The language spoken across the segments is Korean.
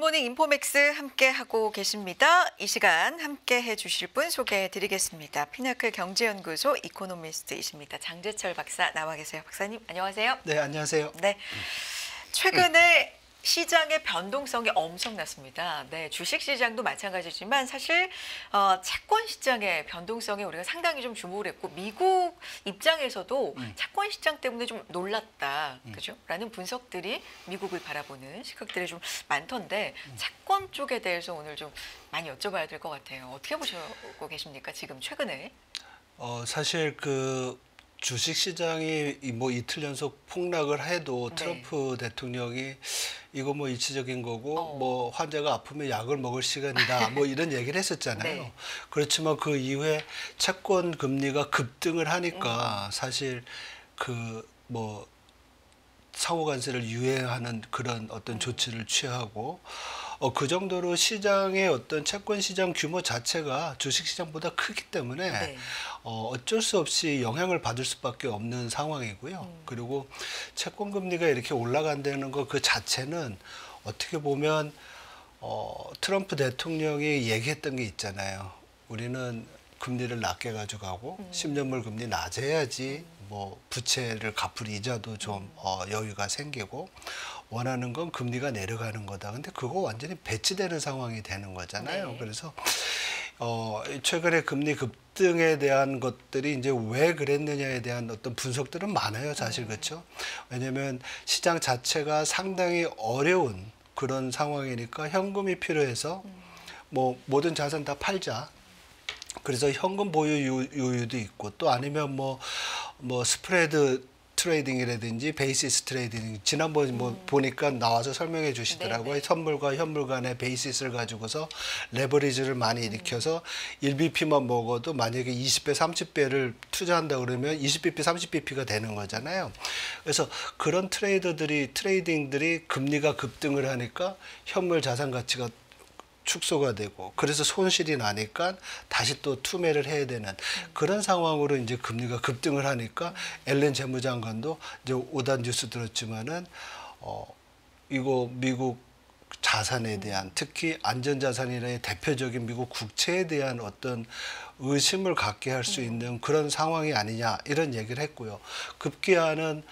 굿모닝 인포맥스 함께하고 계십니다. 이 시간 함께해 주실 분 소개해드리겠습니다. 피나클 경제연구소 이코노미스트이십니다. 장재철 박사 나와 계세요. 박사님 안녕하세요. 네, 안녕하세요. 네, 최근에 시장의 변동성이 엄청났습니다. 네, 주식시장도 마찬가지지만 사실 채권 시장의 변동성에 우리가 상당히 좀 주목을 했고 미국 입장에서도 채권 시장 때문에 좀 놀랐다, 그죠? 라는 분석들이 미국을 바라보는 시각들이 좀 많던데 채권 쪽에 대해서 오늘 좀 많이 여쭤봐야 될 것 같아요. 어떻게 보시고 계십니까? 지금 최근에? 사실 그 주식 시장이 뭐 이틀 연속 폭락을 해도 트럼프 대통령이 이거 뭐 이치적인 거고 뭐 환자가 아프면 약을 먹을 시간이다 뭐 이런 얘기를 했었잖아요. 네. 그렇지만 그 이후에 채권 금리가 급등을 하니까 사실 그 뭐 상호 관세를 유예하는 그런 어떤 조치를 취하고 그 정도로 시장의 어떤 채권 시장 규모 자체가 주식 시장보다 크기 때문에 네. 어쩔 수 없이 영향을 받을 수밖에 없는 상황이고요. 그리고 채권 금리가 이렇게 올라간다는 거 그 자체는 어떻게 보면 트럼프 대통령이 얘기했던 게 있잖아요. 우리는 금리를 낮게 가져가고 10년물 금리 낮아야지 뭐 부채를 갚을 이자도 좀 여유가 생기고 원하는 건 금리가 내려가는 거다. 근데 그거 완전히 배치되는 상황이 되는 거잖아요. 네. 그래서 최근에 금리 급등에 대한 것들이 이제 왜 그랬느냐에 대한 어떤 분석들은 많아요. 사실 그렇죠. 왜냐하면 시장 자체가 상당히 어려운 그런 상황이니까 현금이 필요해서 뭐 모든 자산 다 팔자. 그래서 현금 보유 요유도 있고 또 아니면 뭐 스프레드 트레이딩이라든지 베이시스 트레이딩 지난번 뭐 보니까 나와서 설명해 주시더라고요. 네네. 선물과 현물 간의 베이시스를 가지고서 레버리지를 많이 일으켜서 1bp만 먹어도 만약에 20배, 30배를 투자한다 그러면 20bp, 30bp가 되는 거잖아요. 그래서 그런 트레이딩들이 금리가 급등을 하니까 현물 자산 가치가 축소가 되고 그래서 손실이 나니까 다시 또 투매를 해야 되는 그런 상황으로 이제 금리가 급등을 하니까 앨런 재무장관도 이제 오단 뉴스 들었지만은 이거 미국 자산에 대한 특히 안전자산이라는 대표적인 미국 국채에 대한 어떤 의심을 갖게 할 수 있는 그런 상황이 아니냐 이런 얘기를 했고요. 급기야는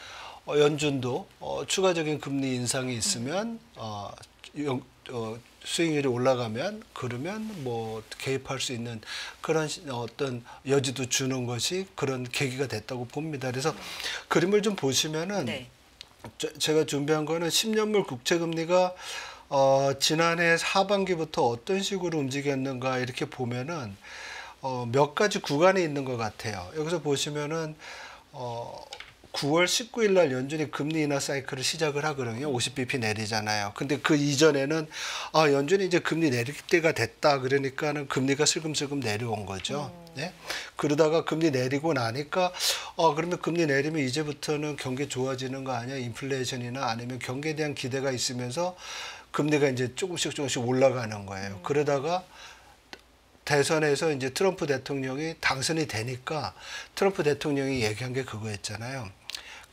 연준도 추가적인 금리 인상이 있으면 수익률이 올라가면 그러면 뭐 개입할 수 있는 그런 어떤 여지도 주는 것이 그런 계기가 됐다고 봅니다. 그래서 그림을 좀 보시면은 네. 제가 준비한 거는 10년물 국채 금리가 지난해 하반기부터 어떤 식으로 움직였는가 이렇게 보면은 몇 가지 구간이 있는 것 같아요. 여기서 보시면은 9월 19일 날 연준이 금리 인하 사이클을 시작을 하거든요. 50bp 내리잖아요. 근데 그 이전에는 연준이 이제 금리 내릴 때가 됐다. 그러니까는 금리가 슬금슬금 내려온 거죠. 네? 그러다가 금리 내리고 나니까 그러면 금리 내리면 이제부터는 경기 좋아지는 거 아니야? 인플레이션이나 아니면 경기에 대한 기대가 있으면서 금리가 이제 조금씩 올라가는 거예요. 그러다가 대선에서 이제 트럼프 대통령이 당선이 되니까 트럼프 대통령이 얘기한 게 그거였잖아요.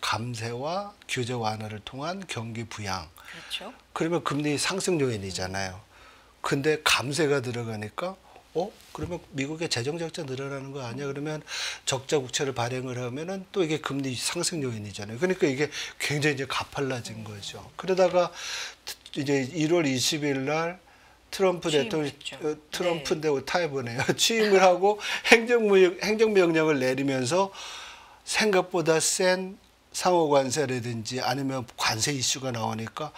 감세와 규제 완화를 통한 경기 부양. 그렇죠. 그러면 금리 상승 요인이잖아요. 근데 감세가 들어가니까 그러면 미국의 재정 적자 늘어나는 거 아니야? 그러면 적자 국채를 발행을 하면은 또 이게 금리 상승 요인이잖아요. 그러니까 이게 굉장히 이제 가팔라진 거죠. 그러다가 이제 1월 20일 날 트럼프 대통령 트럼프인데 타이브네요. 취임을 하고 행정명령을 내리면서 생각보다 센 상호 관세라든지 아니면 관세 이슈가 나오니까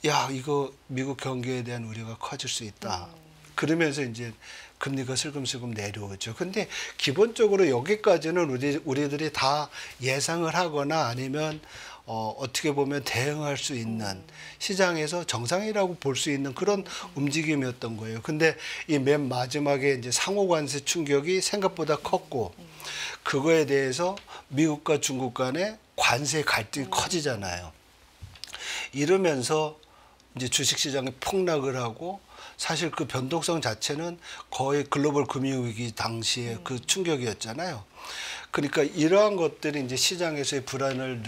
야 이거 미국 경기에 대한 우려가 커질 수 있다. 그러면서 이제 금리가 슬금슬금 내려오죠. 근데 기본적으로 여기까지는 우리들이 다 예상을 하거나 아니면 어떻게 보면 대응할 수 있는 시장에서 정상이라고 볼 수 있는 그런 움직임이었던 거예요. 근데 이 맨 마지막에 이제 상호 관세 충격이 생각보다 컸고 그거에 대해서 미국과 중국 간의 관세 갈등이 커지잖아요. 이러면서 이제 주식시장이 폭락을 하고 사실 그 변동성 자체는 거의 글로벌 금융위기 당시의 그 충격이었잖아요. 그러니까 이러한 것들이 이제 시장에서의 불안을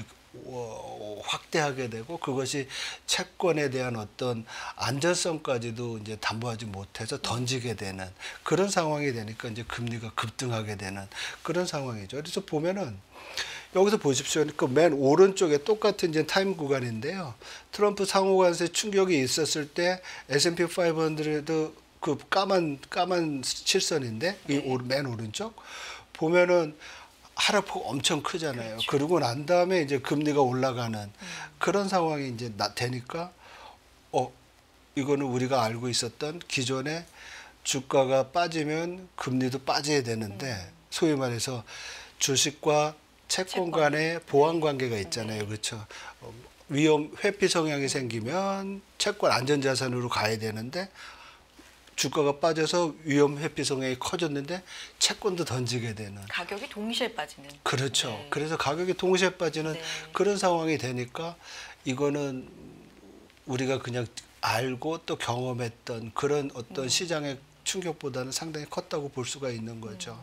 확대하게 되고 그것이 채권에 대한 어떤 안전성까지도 이제 담보하지 못해서 던지게 되는 그런 상황이 되니까 이제 금리가 급등하게 되는 그런 상황이죠. 그래서 보면은 여기서 보십시오. 그 맨 오른쪽에 똑같은 이제 타임 구간인데요. 트럼프 상호관세 충격이 있었을 때 S&P 500 그 까만 실선인데 이 맨 오른쪽 보면은 하락폭 엄청 크잖아요. 그렇죠. 그러고 난 다음에 이제 금리가 올라가는 그런 상황이 이제 되니까 이거는 우리가 알고 있었던 기존에 주가가 빠지면 금리도 빠져야 되는데 소위 말해서 주식과 채권 간의 보완 관계가 있잖아요. 그렇죠. 위험 회피 성향이 생기면 채권 안전자산으로 가야 되는데 주가가 빠져서 위험 회피 성향이 커졌는데 채권도 던지게 되는. 가격이 동시에 빠지는. 그렇죠. 네. 그래서 가격이 동시에 빠지는 네. 그런 상황이 되니까 이거는 우리가 그냥 알고 또 경험했던 그런 어떤 시장의 충격보다는 상당히 컸다고 볼 수가 있는 거죠.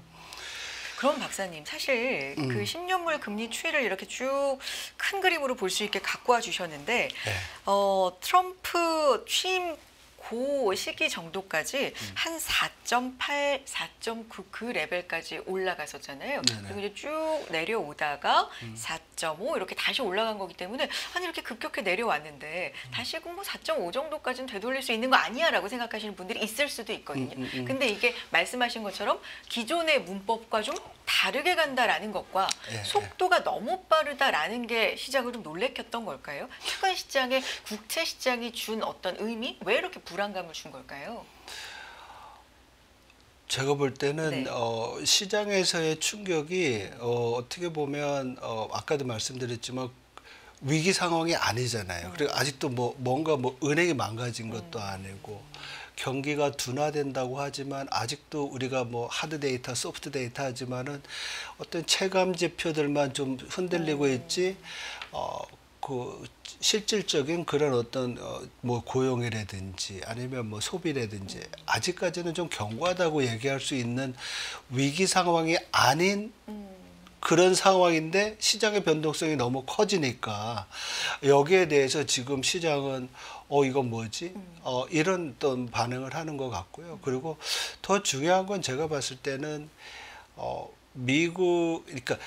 그럼 박사님, 사실 그 10년물 금리 추이를 이렇게 쭉 큰 그림으로 볼 수 있게 갖고 와 주셨는데 네. 트럼프 취임 그 시기 정도까지 한 4.8, 4.9 그 레벨까지 올라갔었잖아요. 네네. 그리고 이제 쭉 내려오다가 4.5 이렇게 다시 올라간 거기 때문에 아니 이렇게 급격히 내려왔는데 다시 뭐 4.5 정도까지는 되돌릴 수 있는 거 아니야라고 생각하시는 분들이 있을 수도 있거든요. 근데 이게 말씀하신 것처럼 기존의 문법과 좀 다르게 간다라는 것과 예, 속도가 너무 빠르다라는 게 시장을 좀 놀래켰던 걸까요? 최근 시장에 국채 시장이 준 어떤 의미? 왜 이렇게 불안감을 준 걸까요? 제가 볼 때는 네. 시장에서의 충격이 어떻게 보면 아까도 말씀드렸지만 위기 상황이 아니잖아요. 그리고 아직도 뭔가 은행이 망가진 것도 아니고 경기가 둔화된다고 하지만 아직도 우리가 하드 데이터, 소프트 데이터 하지만은 어떤 체감 지표들만 좀 흔들리고 있지. 그 실질적인 그런 어떤 고용이라든지 아니면 소비라든지 아직까지는 좀 견고하다고 얘기할 수 있는 위기 상황이 아닌 그런 상황인데 시장의 변동성이 너무 커지니까 여기에 대해서 지금 시장은 이건 뭐지? 이런 어떤 반응을 하는 것 같고요. 그리고 더 중요한 건 제가 봤을 때는 미국 그러니까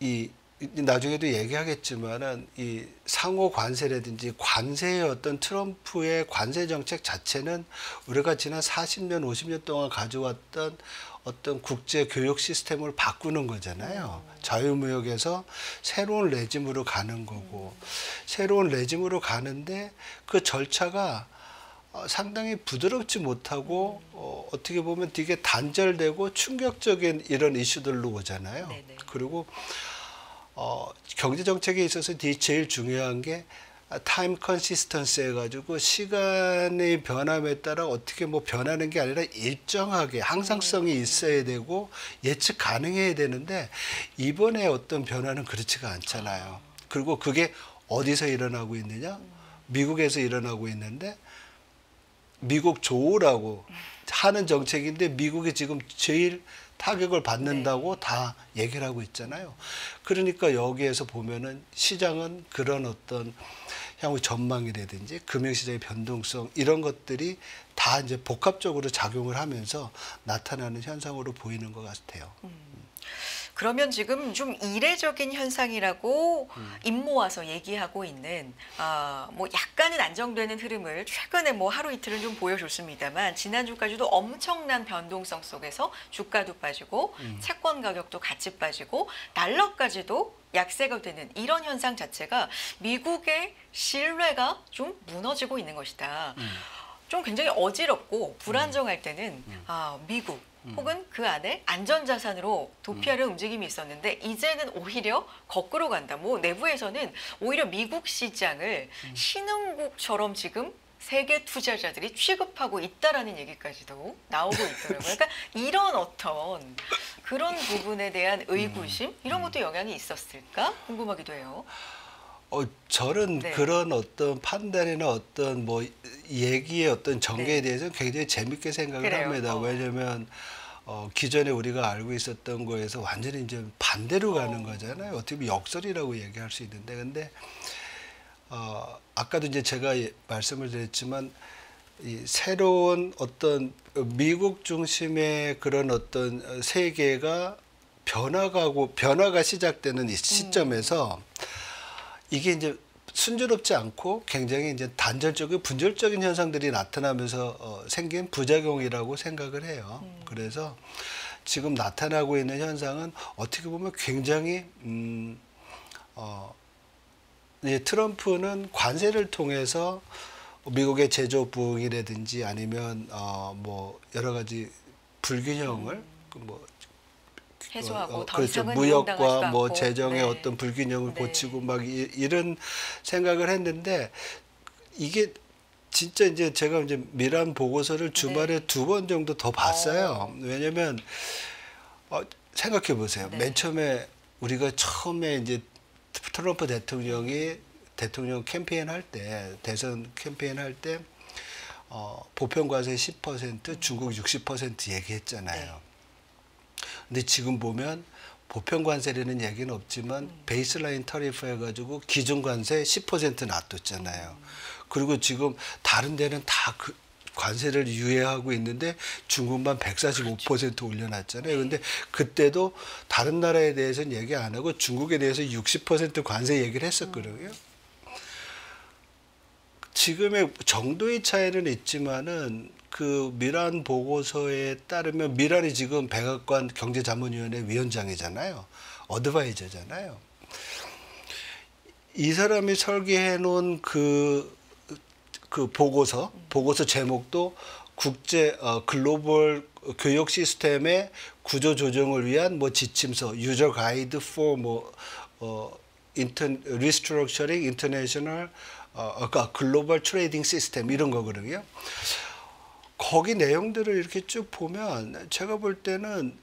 이 나중에도 얘기하겠지만은 이 상호 관세라든지 관세의 어떤 트럼프의 관세 정책 자체는 우리가 지난 40년, 50년 동안 가져왔던 어떤 국제 교육 시스템을 바꾸는 거잖아요. 자유무역에서 새로운 레짐으로 가는 거고 새로운 레짐으로 가는데 그 절차가 상당히 부드럽지 못하고 어떻게 보면 되게 단절되고 충격적인 이런 이슈들로 오잖아요. 네네. 그리고 경제 정책에 있어서 제일 중요한 게 타임 컨시스턴시 해가지고 시간의 변함에 따라 어떻게 변하는 게 아니라 일정하게 항상성이 있어야 되고 예측 가능해야 되는데 이번에 어떤 변화는 그렇지가 않잖아요. 그리고 그게 어디서 일어나고 있느냐? 미국에서 일어나고 있는데 미국 좋으라고 하는 정책인데 미국이 지금 제일 타격을 받는다고 다 얘기를 하고 있잖아요. 그러니까 여기에서 보면은 시장은 그런 어떤 향후 전망이라든지 금융시장의 변동성 이런 것들이 다 이제 복합적으로 작용을 하면서 나타나는 현상으로 보이는 것 같아요. 그러면 지금 좀 이례적인 현상이라고 입 모아서 얘기하고 있는 약간은 안정되는 흐름을 최근에 하루 이틀은 좀 보여줬습니다만 지난주까지도 엄청난 변동성 속에서 주가도 빠지고 채권 가격도 같이 빠지고 달러까지도 약세가 되는 이런 현상 자체가 미국의 신뢰가 좀 무너지고 있는 것이다. 좀 굉장히 어지럽고 불안정할 때는 미국 혹은 그 안에 안전자산으로 도피하려 움직임이 있었는데 이제는 오히려 거꾸로 간다. 내부에서는 오히려 미국 시장을 신흥국처럼 지금 세계 투자자들이 취급하고 있다라는 얘기까지도 나오고 있더라고요. 그러니까 이런 어떤 그런 부분에 대한 의구심 이런 것도 영향이 있었을까 궁금하기도 해요. 저는 네. 그런 어떤 판단이나 어떤 얘기의 어떤 전개에 네. 대해서 굉장히 재밌게 생각을 그래요? 합니다. 왜냐면 기존에 우리가 알고 있었던 거에서 완전히 이제 반대로 가는 거잖아요. 어떻게 보면 역설이라고 얘기할 수 있는데, 근데 아까도 이제 제가 말씀을 드렸지만 이 새로운 어떤 미국 중심의 그런 어떤 세계가 변화가 시작되는 이 시점에서 이게 이제 순조롭지 않고 굉장히 이제 단절적이고 분절적인 현상들이 나타나면서 생긴 부작용이라고 생각을 해요. 그래서 지금 나타나고 있는 현상은 어떻게 보면 굉장히 이제 트럼프는 관세를 통해서 미국의 제조 부흥이라든지 아니면 뭐 여러 가지 불균형을 뭐 해소하고 더 그렇죠. 이상은 무역과 이용당하지도 뭐 않고. 재정의 네. 어떤 불균형을 네. 고치고 막 이런 생각을 했는데 이게 진짜 이제 제가 이제 미란 보고서를 주말에 네. 2번 정도 더 봤어요. 왜냐면 생각해 보세요. 네. 맨 처음에 우리가 처음에 이제 트럼프 대통령이 대통령 캠페인 할 때, 대선 캠페인 할 때 보편 과세 10%, 중국 60% 얘기했잖아요. 근데 지금 보면 보편 관세라는 얘기는 없지만 베이스라인 터리프 해가지고 기준 관세 10% 놔뒀잖아요. 그리고 지금 다른 데는 다 그 관세를 유예하고 있는데 중국만 145% 올려놨잖아요. 근데 그때도 다른 나라에 대해서는 얘기 안 하고 중국에 대해서 60% 관세 얘기를 했었거든요. 지금의 정도의 차이는 있지만은 그 미란 보고서에 따르면 미란이 지금 백악관 경제자문위원회 위원장이잖아요. 어드바이저잖아요. 이 사람이 설계해 놓은 그 보고서 제목도 국제 글로벌 교육 시스템의 구조 조정을 위한 뭐 지침서, 유저 가이드 for 뭐 restructuring international 그러니까 글로벌 트레이딩 시스템 이런 거거든요. 거기 내용들을 이렇게 쭉 보면 제가 볼 때는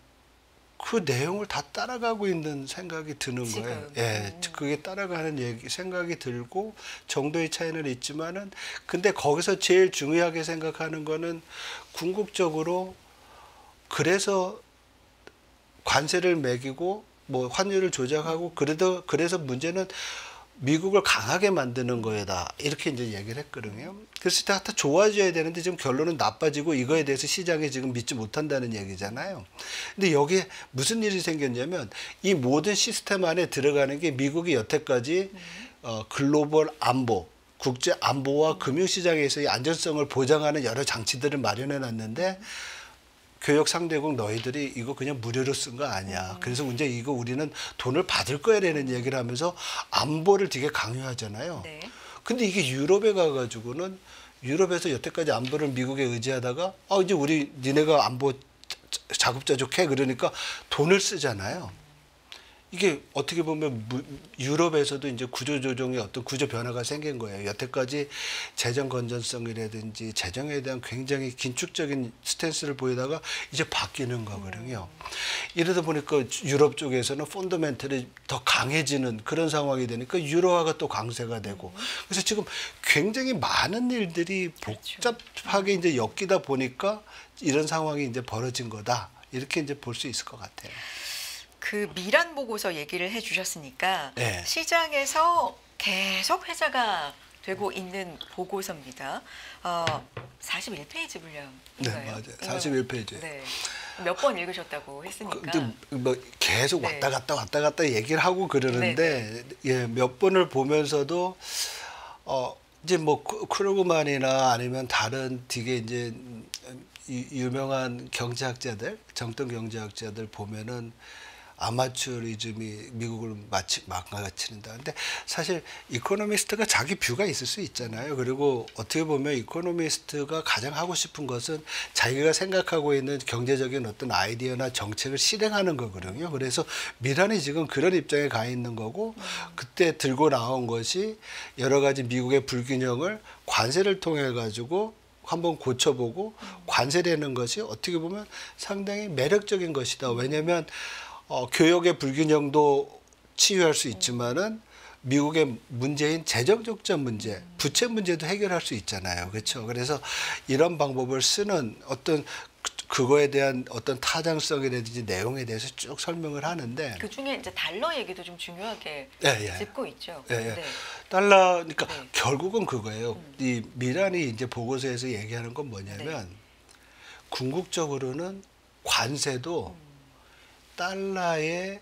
그 내용을 다 따라가고 있는 생각이 드는 지금. 거예요. 예, 그게 따라가는 생각이 들고 정도의 차이는 있지만은 근데 거기서 제일 중요하게 생각하는 거는 궁극적으로 그래서 관세를 매기고 뭐 환율을 조작하고 그래서 문제는 미국을 강하게 만드는 거에다 이렇게 이제 얘기를 했거든요. 그래서 다 좋아져야 되는데 지금 결론은 나빠지고 이거에 대해서 시장이 지금 믿지 못한다는 얘기잖아요. 근데 여기에 무슨 일이 생겼냐면 이 모든 시스템 안에 들어가는 게 미국이 여태까지 글로벌 안보, 국제 안보와 금융시장에서의 안전성을 보장하는 여러 장치들을 마련해 놨는데 교역 상대국 너희들이 이거 그냥 무료로 쓴 거 아니야. 그래서 이제 이거 우리는 돈을 받을 거야라는 얘기를 하면서 안보를 되게 강요하잖아요. 네. 근데 이게 유럽에 가가지고는 유럽에서 여태까지 안보를 미국에 의지하다가 이제 우리 니네가 안보 자급자족해 그러니까 돈을 쓰잖아요. 이게 어떻게 보면 유럽에서도 이제 구조조정의 어떤 구조 변화가 생긴 거예요. 여태까지 재정 건전성이라든지 재정에 대한 굉장히 긴축적인 스탠스를 보이다가 이제 바뀌는 거거든요. 이러다 보니까 유럽 쪽에서는 펀더멘털이 더 강해지는 그런 상황이 되니까 유로화가 또 강세가 되고 그래서 지금 굉장히 많은 일들이 복잡하게 이제 엮이다 보니까 이런 상황이 이제 벌어진 거다. 이렇게 이제 볼 수 있을 것 같아요. 그 미란 보고서 얘기를 해주셨으니까 네. 시장에서 계속 회자가 되고 있는 보고서입니다. 41페이지 분량인가요? 네, 맞아요. 41페이지. 네. 몇 번 읽으셨다고 했으니까. 근데 뭐 계속 네. 왔다 갔다 얘기를 하고 그러는데 예, 몇 번을 보면서도 이제 뭐 크루그만이나 아니면 다른 되게 이제 유명한 경제학자들, 정통 경제학자들 보면은 아마추어리즘이 미국을 마치 망가뜨린다. 근데 사실 이코노미스트가 자기 뷰가 있을 수 있잖아요. 그리고 어떻게 보면 이코노미스트가 가장 하고 싶은 것은 자기가 생각하고 있는 경제적인 어떤 아이디어나 정책을 실행하는 거거든요. 그래서 미란이 지금 그런 입장에 가 있는 거고 그때 들고 나온 것이 여러 가지 미국의 불균형을 관세를 통해 가지고 한번 고쳐보고 관세라는 것이 어떻게 보면 상당히 매력적인 것이다. 왜냐하면 교역의 불균형도 치유할 수 있지만은 미국의 문제인 재정 적자 문제, 부채 문제도 해결할 수 있잖아요. 그렇죠? 그래서 이런 방법을 쓰는 어떤 그거에 대한 어떤 타당성이라든지 내용에 대해서 쭉 설명을 하는데 그 중에 이제 달러 얘기도 좀 중요하게 예, 예. 짚고 있죠. 예, 예. 네. 달러, 그러니까 네. 결국은 그거예요. 이 미란이 이제 보고서에서 얘기하는 건 네. 뭐냐면 궁극적으로는 관세도 달러의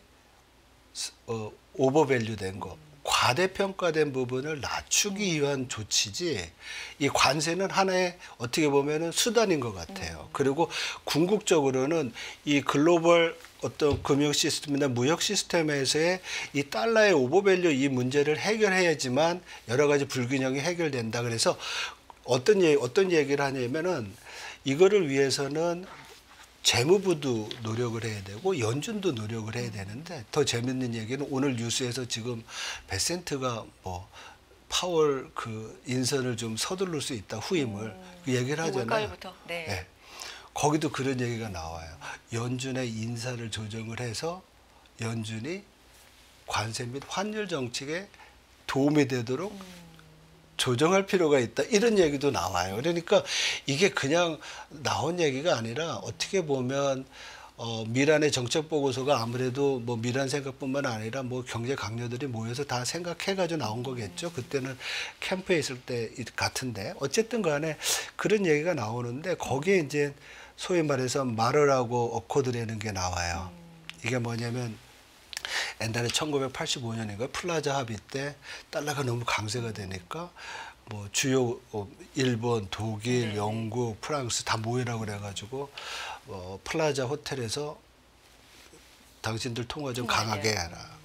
오버밸류 된 거, 과대평가된 부분을 낮추기 위한 조치지, 이 관세는 하나의 어떻게 보면은 수단인 것 같아요. 그리고 궁극적으로는 이 글로벌 어떤 금융 시스템이나 무역 시스템에서의 이 달러의 오버밸류 이 문제를 해결해야지만 여러 가지 불균형이 해결된다. 그래서 어떤 얘기를 하냐면은 이거를 위해서는 재무부도 노력을 해야 되고 연준도 노력을 해야 되는데 더 재밌는 얘기는 오늘 뉴스에서 지금 베센트가 뭐 파월 그 인선을 좀 서두를 수 있다 후임을 그 얘기를 하잖아요. 5월달부터. 네. 네. 거기도 그런 얘기가 나와요. 연준의 인사를 조정을 해서 연준이 관세 및 환율 정책에 도움이 되도록 조정할 필요가 있다. 이런 얘기도 나와요. 그러니까 이게 그냥 나온 얘기가 아니라 어떻게 보면 미란의 정책 보고서가 아무래도 뭐 미란 생각뿐만 아니라 뭐 경제 강요들이 모여서 다 생각해가지고 나온 거겠죠. 그때는 캠프에 있을 때 같은데 어쨌든 간에 그런 얘기가 나오는데 거기에 이제 소위 말해서 마르라고 어코드라는 게 나와요. 이게 뭐냐면 옛날에 1985년인가 플라자 합의 때 달러가 너무 강세가 되니까 뭐 주요 일본, 독일, 네. 영국, 프랑스 다 모이라고 그래가지고 플라자 호텔에서 당신들 통화 좀 강하게 해라.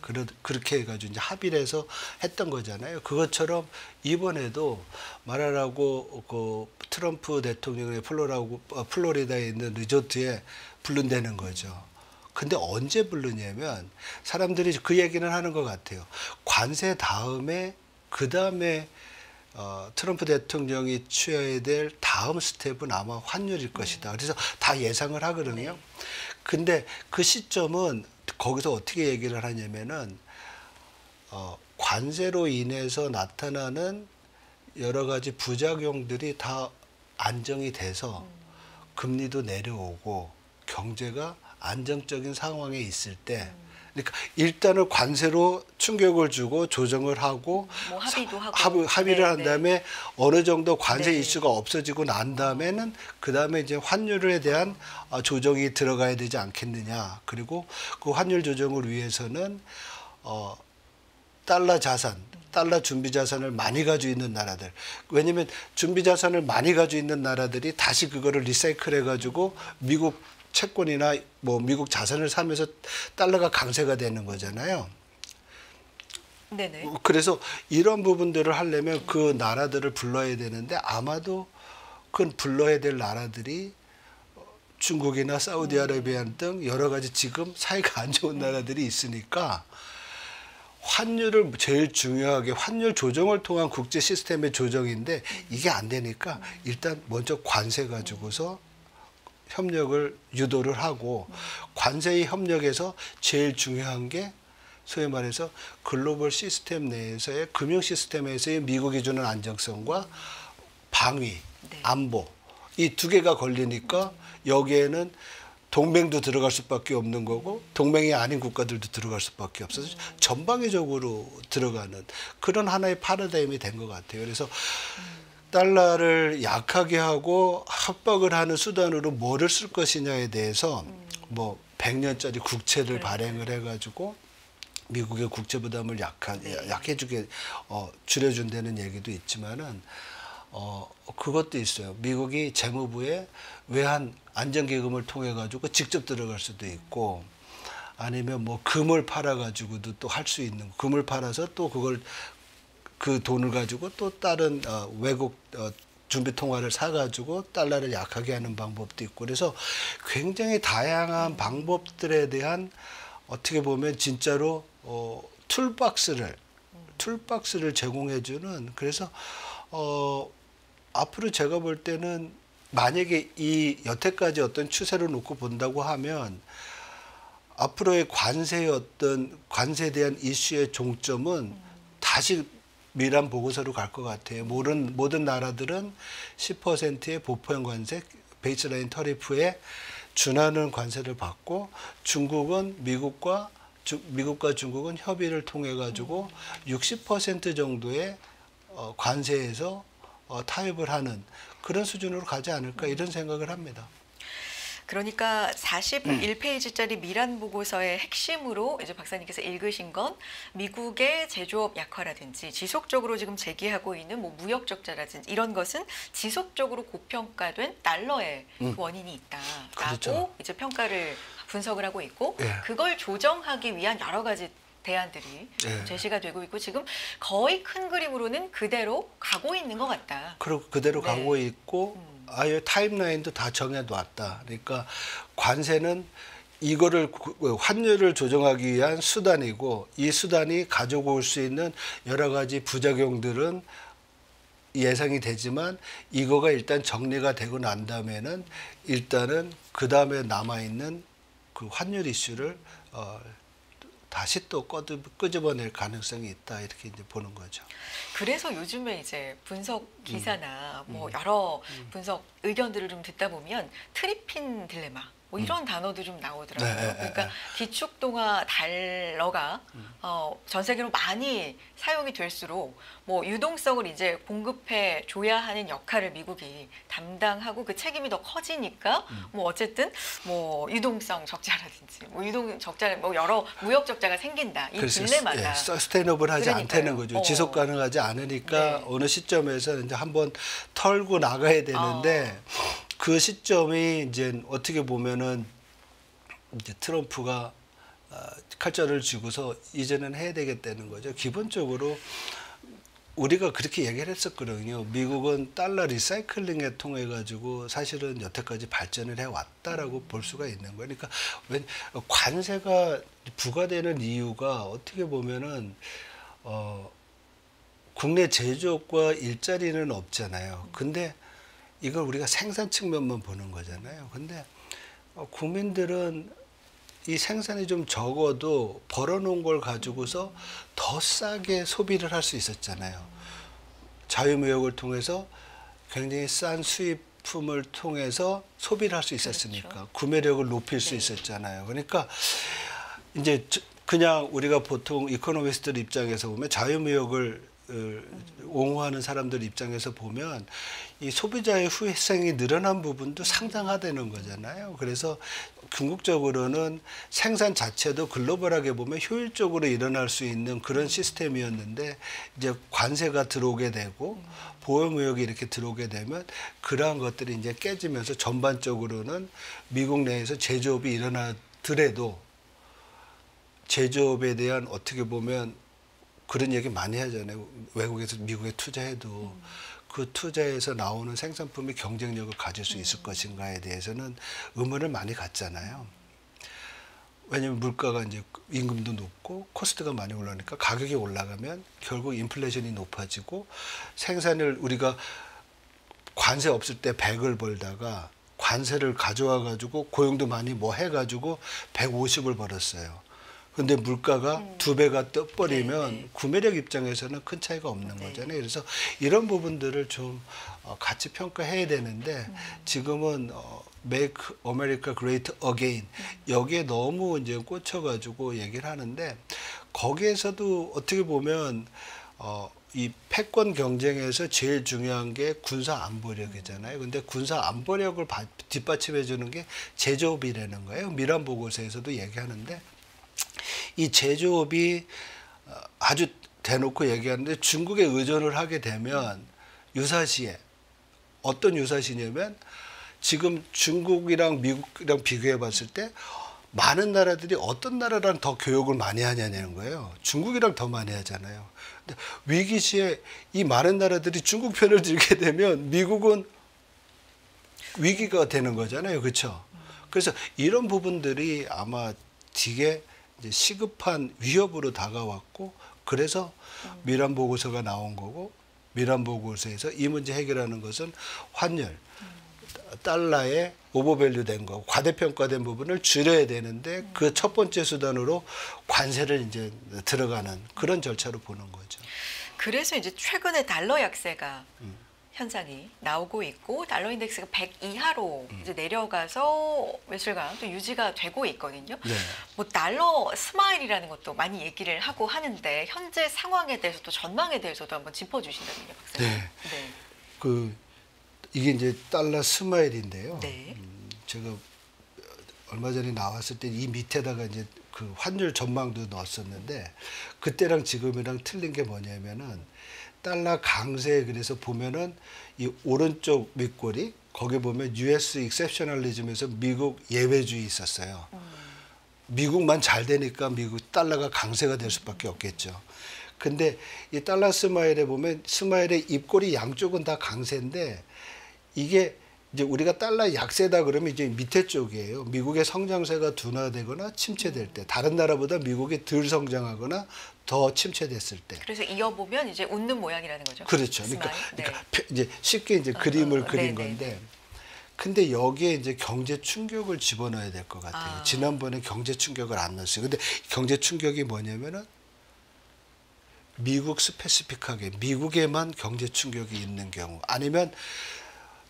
그렇게 해가지고 이제 합의를 해서 했던 거잖아요. 그것처럼 이번에도 말하라고 그 트럼프 대통령의 플로리다에 있는 리조트에 부른다는 거죠. 근데 언제 부르냐면 사람들이 그 얘기는 하는 것 같아요. 관세 다음에 그 다음에 트럼프 대통령이 취해야 될 다음 스텝은 아마 환율일 것이다. 그래서 다 예상을 하거든요. 근데 그 시점은 거기서 어떻게 얘기를 하냐면은 관세로 인해서 나타나는 여러 가지 부작용들이 다 안정이 돼서 금리도 내려오고 경제가 안정적인 상황에 있을 때 그러니까 일단은 관세로 충격을 주고 조정을 하고 뭐 합의도 하고 합의를 한 다음에 어느 정도 관세 네. 이슈가 없어지고 난 다음에는 그 다음에 이제 환율에 대한 조정이 들어가야 되지 않겠느냐. 그리고 그 환율 조정을 위해서는 달러 자산, 달러 준비 자산을 많이 가지고 있는 나라들. 왜냐하면 준비 자산을 많이 가지고 있는 나라들이 다시 그거를 리사이클 해가지고 미국 채권이나 뭐 미국 자산을 사면서 달러가 강세가 되는 거잖아요. 네네. 그래서 이런 부분들을 하려면 그 나라들을 불러야 되는데 아마도 그 불러야 될 나라들이 중국이나 사우디아라비아 등 여러 가지 지금 사이가 안 좋은 나라들이 있으니까 환율을 제일 중요하게 환율 조정을 통한 국제 시스템의 조정인데 이게 안 되니까 일단 먼저 관세 가지고서 협력을 유도를 하고 관세의 협력에서 제일 중요한 게 소위 말해서 글로벌 시스템 내에서의 금융 시스템에서의 미국이 주는 안정성과 방위, 네. 안보 이 두 개가 걸리니까 여기에는 동맹도 들어갈 수밖에 없는 거고 동맹이 아닌 국가들도 들어갈 수밖에 없어서 전방위적으로 들어가는 그런 하나의 파라다임이 된 것 같아요. 그래서 달러를 약하게 하고 합박을 하는 수단으로 뭐를 쓸 것이냐에 대해서 뭐 100년짜리 국채를 발행을 해가지고 미국의 국채 부담을 약해주게 줄여준다는 얘기도 있지만은 그것도 있어요. 미국이 재무부에 외환 안정기금을 통해 가지고 직접 들어갈 수도 있고 아니면 뭐 금을 팔아 가지고도 또 할 수 있는 금을 팔아서 또 그걸 그 돈을 가지고 또 다른 외국 준비 통화를 사가지고 달러를 약하게 하는 방법도 있고 그래서 굉장히 다양한 방법들에 대한 어떻게 보면 진짜로 툴박스를 제공해주는 그래서 앞으로 제가 볼 때는 만약에 이 여태까지 어떤 추세를 놓고 본다고 하면 앞으로의 관세에 대한 이슈의 종점은 다시 미란 보고서로 갈 것 같아요. 모든 나라들은 10%의 보편 관세, 베이스라인 터리프에 준하는 관세를 받고 중국은 미국과 중국은 협의를 통해 가지고 60% 정도의 관세에서 타협을 하는 그런 수준으로 가지 않을까 이런 생각을 합니다. 그러니까 41페이지짜리 미란 보고서의 핵심으로 이제 박사님께서 읽으신 건 미국의 제조업 약화라든지 지속적으로 지금 제기하고 있는 뭐 무역 적자라든지 이런 것은 지속적으로 고평가된 달러의 그 원인이 있다라고 그렇죠. 이제 평가를 분석을 하고 있고 예. 그걸 조정하기 위한 여러 가지 대안들이 예. 제시가 되고 있고 지금 거의 큰 그림으로는 그대로 가고 있는 것 같다. 그리고 그대로 네. 가고 있고 아예 타임라인도 다 정해놨다. 그러니까 관세는 이거를 환율을 조정하기 위한 수단이고 이 수단이 가지고 올 수 있는 여러 가지 부작용들은 예상이 되지만 이거가 일단 정리가 되고 난 다음에는 일단은 그 다음에 남아있는 그 환율 이슈를 다시 또 끄집어낼 가능성이 있다 이렇게 이제 보는 거죠. 그래서 요즘에 이제 분석 기사나 뭐 여러 분석 의견들을 좀 듣다 보면 트리핀 딜레마 뭐 이런 단어도 좀 나오더라고요. 네, 그러니까 기축동화 달러가 전 세계로 많이 사용이 될수록 뭐 유동성을 이제 공급해 줘야 하는 역할을 미국이 담당하고 그 책임이 더 커지니까 뭐 어쨌든 뭐 유동성 적자라든지 뭐 유동 적자 뭐 여러 무역 적자가 생긴다. 이 딜레마다. 서스테이너블하지 그러니까요. 않다는 거죠. 지속 가능하지 않으니까 네. 어느 시점에서 이제 한번 털고 나가야 되는데 그 시점이 이제 어떻게 보면은 이제 트럼프가 칼자를 쥐고서 이제는 해야 되겠다는 거죠. 기본적으로 우리가 그렇게 얘기를 했었거든요. 미국은 달러 리사이클링에 통해 가지고 사실은 여태까지 발전을 해왔다라고 볼 수가 있는 거예요. 그러니까 관세가 부과되는 이유가 어떻게 보면은 국내 제조업과 일자리는 없잖아요. 근데 이걸 우리가 생산 측면만 보는 거잖아요. 근데 국민들은 이 생산이 좀 적어도 벌어놓은 걸 가지고서 더 싸게 소비를 할 수 있었잖아요. 자유무역을 통해서 굉장히 싼 수입품을 통해서 소비를 할 수 있었으니까 그렇죠. 구매력을 높일 수 있었잖아요. 그러니까 이제 그냥 우리가 보통 이코노미스트들 입장에서 보면 자유무역을 옹호하는 사람들 입장에서 보면 이 소비자의 후회성이 늘어난 부분도 상당하다는 거잖아요. 그래서 궁극적으로는 생산 자체도 글로벌하게 보면 효율적으로 일어날 수 있는 그런 시스템이었는데 이제 관세가 들어오게 되고 보호무역이 이렇게 들어오게 되면 그러한 것들이 이제 깨지면서 전반적으로는 미국 내에서 제조업이 일어나더라도 제조업에 대한 어떻게 보면 그런 얘기 많이 하잖아요. 외국에서 미국에 투자해도 그 투자에서 나오는 생산품이 경쟁력을 가질 수 있을 것인가에 대해서는 의문을 많이 갖잖아요. 왜냐하면 물가가 이제 임금도 높고 코스트가 많이 올라가니까 가격이 올라가면 결국 인플레이션이 높아지고 생산을 우리가 관세 없을 때 100을 벌다가 관세를 가져와 가지고 고용도 많이 뭐 해가지고 150을 벌었어요. 근데 물가가 두 배가 떠버리면 네. 구매력 입장에서는 큰 차이가 없는 거잖아요. 그래서 이런 부분들을 좀 같이 평가해야 되는데 지금은 Make America Great Again 여기에 너무 이제 꽂혀가지고 얘기를 하는데 거기에서도 어떻게 보면 이 패권 경쟁에서 제일 중요한 게 군사 안보력이잖아요. 근데 군사 안보력을 뒷받침해 주는 게 제조업이라는 거예요. 미란 보고서에서도 얘기하는데 이 제조업이 아주 대놓고 얘기하는데 중국에 의존을 하게 되면 유사시에 어떤 유사시냐면 지금 중국이랑 미국이랑 비교해 봤을 때 많은 나라들이 어떤 나라랑 더 교역을 많이 하냐는 거예요. 중국이랑 더 많이 하잖아요. 근데 위기시에 이 많은 나라들이 중국 편을 들게 되면 미국은 위기가 되는 거잖아요. 그렇죠? 그래서 이런 부분들이 아마 되게 이제 시급한 위협으로 다가왔고 그래서 미란 보고서가 나온 거고 미란 보고서에서 이 문제 해결하는 것은 환율, 달러의 오버밸류 된 거, 과대평가된 부분을 줄여야 되는데 그 첫 번째 수단으로 관세를 이제 들어가는 그런 절차로 보는 거죠. 그래서 이제 최근에 달러 약세가 현상이 나오고 있고 달러 인덱스가 100 이하로 이제 내려가서 며칠간 또 유지가 되고 있거든요. 네. 뭐 달러 스마일이라는 것도 많이 얘기를 하고 하는데 현재 상황에 대해서 또 전망에 대해서도 한번 짚어주신다면요, 박사님. 네. 네. 이게 이제 달러 스마일인데요. 네. 제가 얼마 전에 나왔을 때 이 밑에다가 이제 그 환율 전망도 넣었었는데 그때랑 지금이랑 틀린 게 뭐냐면은 달러 강세 그래서 보면은 이 오른쪽 밑꼬리 거기 보면 US 익셉셔널리즘에서 미국 예외주의 있었어요. 미국만 잘 되니까 미국 달러가 강세가 될 수밖에 없겠죠. 근데 이 달러 스마일에 보면 스마일의 입꼬리 양쪽은 다 강세인데 이게 이제 우리가 달러 약세다 그러면 이제 밑에 쪽이에요. 미국의 성장세가 둔화되거나 침체될 때, 다른 나라보다 미국이 덜 성장하거나 더 침체됐을 때. 그래서 이어보면 이제 웃는 모양이라는 거죠. 그렇죠. 스마일. 그러니까 이제 쉽게 이제 그림을 그린 네네. 건데, 근데 여기에 이제 경제 충격을 집어넣어야 될 것 같아요. 지난번에 경제 충격을 안 넣었어요. 근데 경제 충격이 뭐냐면은 미국 스페시픽하게 미국에만 경제 충격이 있는 경우, 아니면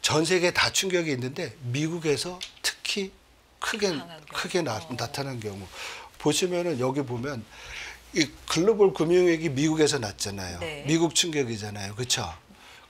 전 세계 다 충격이 있는데 미국에서 특히 크게 나타난 경우. 보시면은 여기 보면 이 글로벌 금융위기 미국에서 났잖아요. 네. 미국 충격이잖아요. 그렇죠?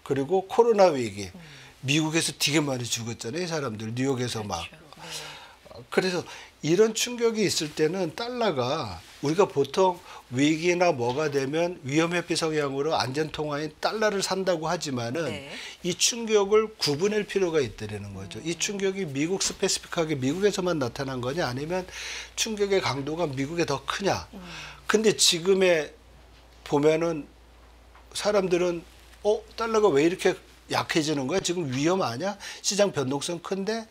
그리고 코로나 위기 미국에서 되게 많이 죽었잖아요. 이 사람들 뉴욕에서 막. 그렇죠. 네. 그래서 이런 충격이 있을 때는 달러가 우리가 보통 위기나 뭐가 되면 위험회피 성향으로 안전통화인 달러를 산다고 하지만은 네. 이 충격을 구분할 필요가 있다는 거죠. 이 충격이 미국 스페시픽하게 미국에서만 나타난 거냐 아니면 충격의 강도가 미국에 더 크냐. 근데 지금에 보면은 사람들은 달러가 왜 이렇게 약해지는 거야? 지금 위험 아니야? 시장 변동성 큰데?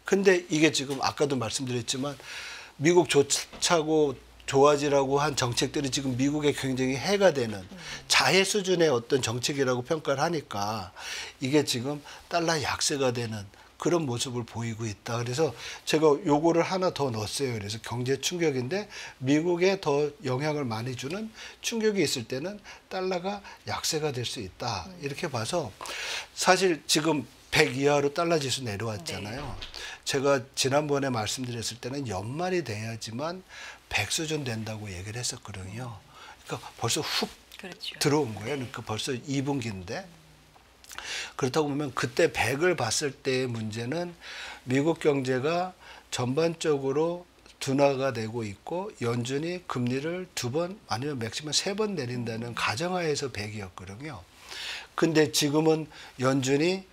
근데 이게 지금 아까도 말씀드렸지만 미국 좋차고 좋아지라고 한 정책들이 지금 미국에 굉장히 해가 되는 자해 수준의 어떤 정책이라고 평가를 하니까 이게 지금 달러 약세가 되는 그런 모습을 보이고 있다. 그래서 제가 요거를 하나 더 넣었어요. 그래서 경제 충격인데 미국에 더 영향을 많이 주는 충격이 있을 때는 달러가 약세가 될 수 있다. 이렇게 봐서 사실 지금 100 이하로 달러 지수 내려왔잖아요. 네. 제가 지난번에 말씀드렸을 때는 연말이 돼야지만 100 수준 된다고 얘기를 했었거든요. 그러니까 벌써 훅 그렇죠. 들어온 거예요. 그러니까 벌써 2분기인데 그렇다고 보면 그때 100을 봤을 때의 문제는 미국 경제가 전반적으로 둔화가 되고 있고 연준이 금리를 2번 아니면 맥시멈 3번 내린다는 가정하에서 100이었거든요. 근데 지금은 연준이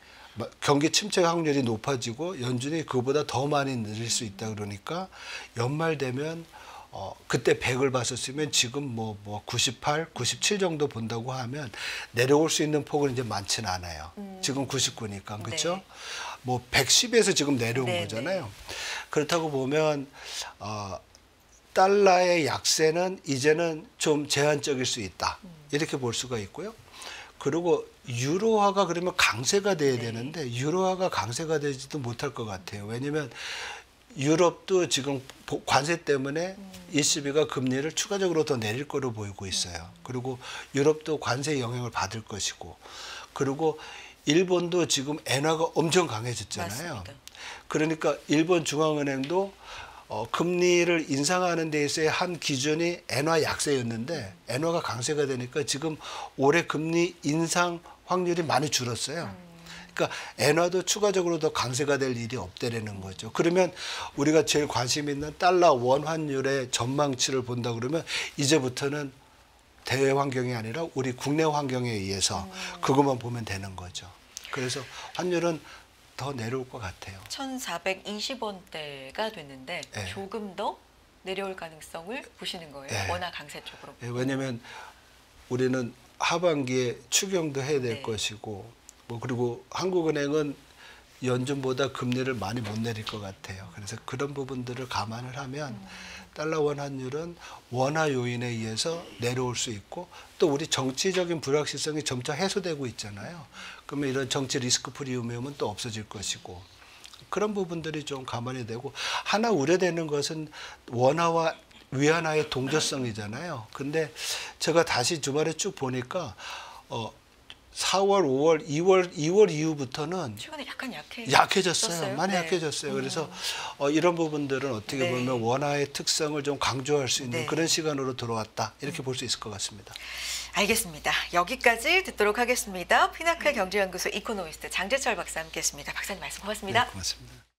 경기 침체 확률이 높아지고 연준이 그보다 더 많이 늘릴 수 있다 그러니까 연말 되면 그때 100을 봤었으면 지금 뭐 98, 97 정도 본다고 하면 내려올 수 있는 폭은 이제 많지는 않아요. 지금 99니까 그렇죠? 네. 뭐 110에서 지금 내려온 네, 거잖아요. 그렇다고 보면 달러의 약세는 이제는 좀 제한적일 수 있다. 이렇게 볼 수가 있고요. 그리고 유로화가 그러면 강세가 돼야 되는데 유로화가 강세가 되지도 못할 것 같아요. 왜냐하면 유럽도 지금 관세 때문에 ECB가 금리를 추가적으로 더 내릴 거로 보이고 있어요. 그리고 유럽도 관세 영향을 받을 것이고 그리고 일본도 지금 엔화가 엄청 강해졌잖아요. 맞습니다. 그러니까 일본 중앙은행도 금리를 인상하는 데 있어의 한 기준이 엔화 약세였는데 엔화가 강세가 되니까 지금 올해 금리 인상 확률이 많이 줄었어요. 그러니까 엔화도 추가적으로 더 강세가 될 일이 없다라는 거죠. 그러면 우리가 제일 관심 있는 달러 원 환율의 전망치를 본다 그러면 이제부터는 대외 환경이 아니라 우리 국내 환경에 의해서 그것만 보면 되는 거죠. 그래서 환율은 더 내려올 것 같아요. 1,420원대가 됐는데 네. 조금 더 내려올 가능성을 보시는 거예요. 네. 원화 강세 쪽으로. 왜냐하면 우리는 하반기에 추경도 해야 될 네. 것이고 그리고 한국은행은 연준보다 금리를 많이 못 내릴 것 같아요. 그래서 그런 부분들을 감안을 하면 달러 원 환율은 원화 요인에 의해서 내려올 수 있고 또 우리 정치적인 불확실성이 점차 해소되고 있잖아요. 그러면 이런 정치 리스크 프리미엄은 또 없어질 것이고 그런 부분들이 좀 감안이 되고 하나 우려되는 것은 원화와 위안화의 동조성이잖아요. 근데 제가 다시 주말에 쭉 보니까 4월, 5월, 2월 이후부터는 최근에 약간 약해졌어요. 많이 네. 약해졌어요. 그래서 이런 부분들은 어떻게 네. 보면 원화의 특성을 좀 강조할 수 있는 네. 그런 시간으로 들어왔다. 이렇게 볼 수 있을 것 같습니다. 알겠습니다. 여기까지 듣도록 하겠습니다. 피나클 경제연구소 이코노미스트 장재철 박사 함께했습니다. 박사님 말씀 고맙습니다. 네, 고맙습니다.